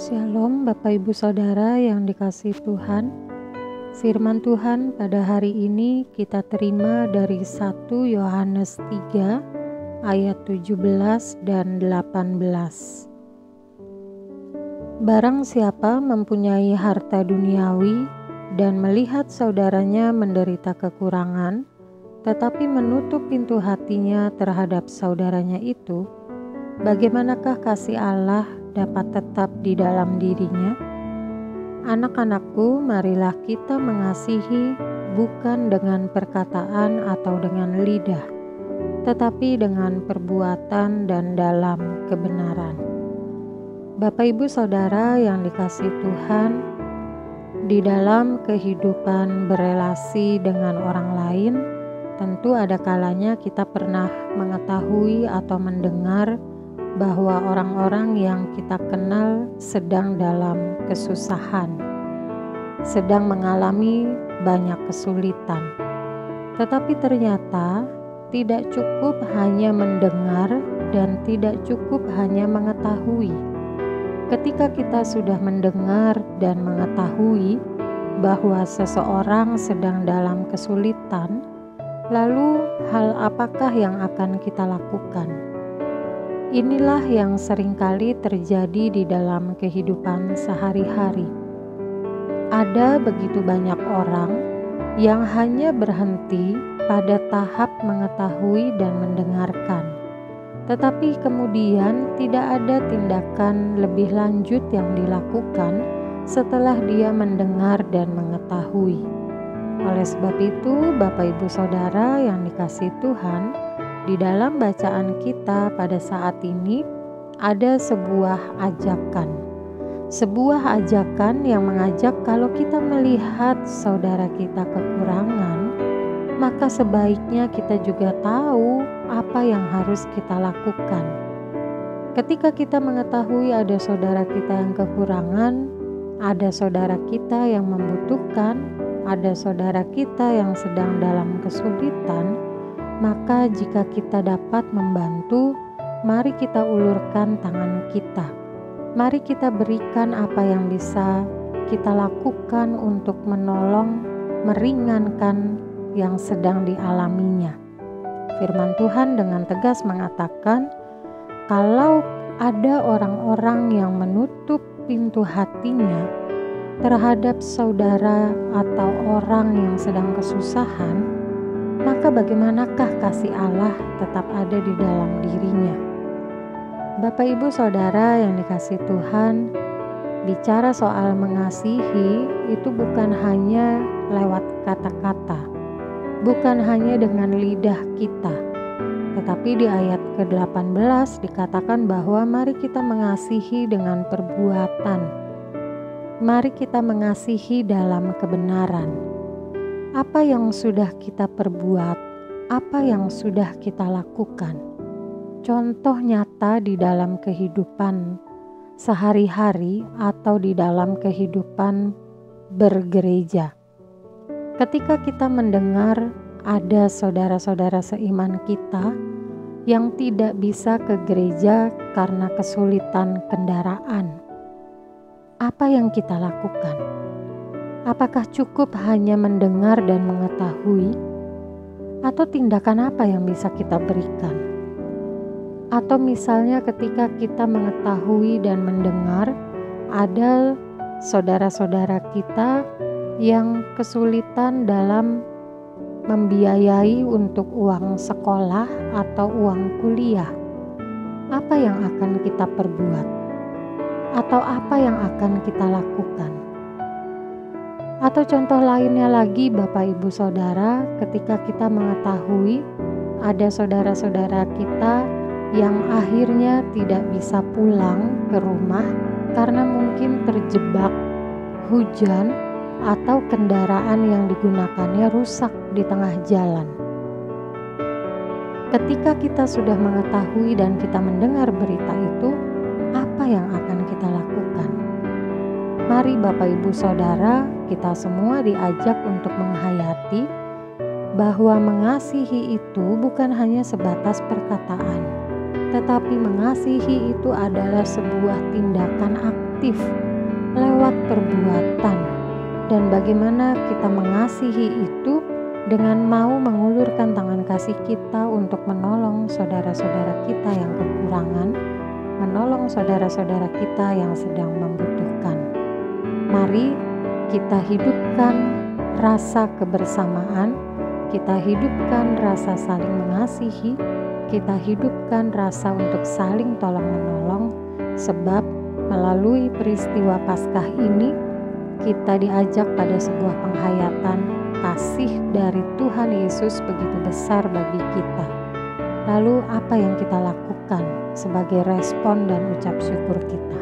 Shalom Bapak Ibu Saudara yang dikasihi Tuhan. Firman Tuhan pada hari ini kita terima dari 1 Yohanes 3 ayat 17 dan 18. Barang siapa mempunyai harta duniawi dan melihat saudaranya menderita kekurangan, tetapi menutup pintu hatinya terhadap saudaranya itu, bagaimanakah kasih Allah dapat tetap di dalam dirinya? Anak-anakku, marilah kita mengasihi bukan dengan perkataan atau dengan lidah, tetapi dengan perbuatan dan dalam kebenaran. Bapak Ibu Saudara yang dikasihi Tuhan, di dalam kehidupan berelasi dengan orang lain, tentu ada kalanya kita pernah mengetahui atau mendengar bahwa orang-orang yang kita kenal sedang dalam kesusahan, sedang mengalami banyak kesulitan. Tetapi ternyata tidak cukup hanya mendengar dan tidak cukup hanya mengetahui. Ketika kita sudah mendengar dan mengetahui bahwa seseorang sedang dalam kesulitan, lalu hal apakah yang akan kita lakukan? Inilah yang seringkali terjadi di dalam kehidupan sehari-hari. Ada begitu banyak orang yang hanya berhenti pada tahap mengetahui dan mendengarkan, tetapi kemudian tidak ada tindakan lebih lanjut yang dilakukan setelah dia mendengar dan mengetahui. Oleh sebab itu, Bapak Ibu Saudara yang dikasihi Tuhan, di dalam bacaan kita pada saat ini ada sebuah ajakan. Sebuah ajakan yang mengajak kalau kita melihat saudara kita kekurangan, maka sebaiknya kita juga tahu apa yang harus kita lakukan. Ketika kita mengetahui ada saudara kita yang kekurangan, ada saudara kita yang membutuhkan, ada saudara kita yang sedang dalam kesulitan, maka jika kita dapat membantu, mari kita ulurkan tangan kita. Mari kita berikan apa yang bisa kita lakukan untuk menolong, meringankan yang sedang dialaminya. Firman Tuhan dengan tegas mengatakan, kalau ada orang-orang yang menutup pintu hatinya terhadap saudara atau orang yang sedang kesusahan, maka bagaimanakah kasih Allah tetap ada di dalam dirinya? Bapak Ibu Saudara yang dikasihi Tuhan, bicara soal mengasihi itu bukan hanya lewat kata-kata, bukan hanya dengan lidah kita, tetapi di ayat ke-18 dikatakan bahwa mari kita mengasihi dengan perbuatan, mari kita mengasihi dalam kebenaran. Apa yang sudah kita perbuat, apa yang sudah kita lakukan, contoh nyata di dalam kehidupan sehari-hari atau di dalam kehidupan bergereja. Ketika kita mendengar ada saudara-saudara seiman kita yang tidak bisa ke gereja karena kesulitan kendaraan, apa yang kita lakukan? Apakah cukup hanya mendengar dan mengetahui? Atau tindakan apa yang bisa kita berikan? Atau misalnya ketika kita mengetahui dan mendengar ada saudara-saudara kita yang kesulitan dalam membiayai untuk uang sekolah atau uang kuliah, apa yang akan kita perbuat? Atau apa yang akan kita lakukan? Atau contoh lainnya lagi Bapak Ibu Saudara, ketika kita mengetahui ada saudara-saudara kita yang akhirnya tidak bisa pulang ke rumah karena mungkin terjebak hujan atau kendaraan yang digunakannya rusak di tengah jalan. Ketika kita sudah mengetahui dan kita mendengar berita itu, apa yang akan kita lakukan? Mari Bapak Ibu Saudara, kita semua diajak untuk menghayati bahwa mengasihi itu bukan hanya sebatas perkataan, tetapi mengasihi itu adalah sebuah tindakan aktif aktif lewat perbuatan, dan bagaimana kita mengasihi itu dengan mau mengulurkan tangan kasih kita untuk menolong saudara-saudara kita yang kekurangan, menolong saudara-saudara kita yang sedang membutuhkan. Mari kita hidupkan rasa kebersamaan, kita hidupkan rasa saling mengasihi, kita hidupkan rasa untuk saling tolong-menolong, sebab melalui peristiwa Paskah ini kita diajak pada sebuah penghayatan kasih dari Tuhan Yesus begitu besar bagi kita. Lalu apa yang kita lakukan sebagai respon dan ucap syukur kita?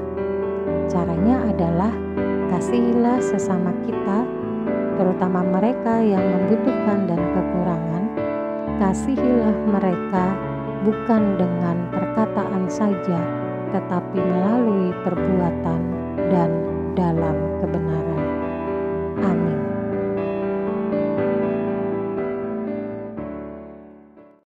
Caranya adalah kasihilah sesama kita, terutama mereka yang membutuhkan dan kekurangan. Kasihilah mereka bukan dengan perkataan saja, tetapi melalui perbuatan dan dalam kebenaran.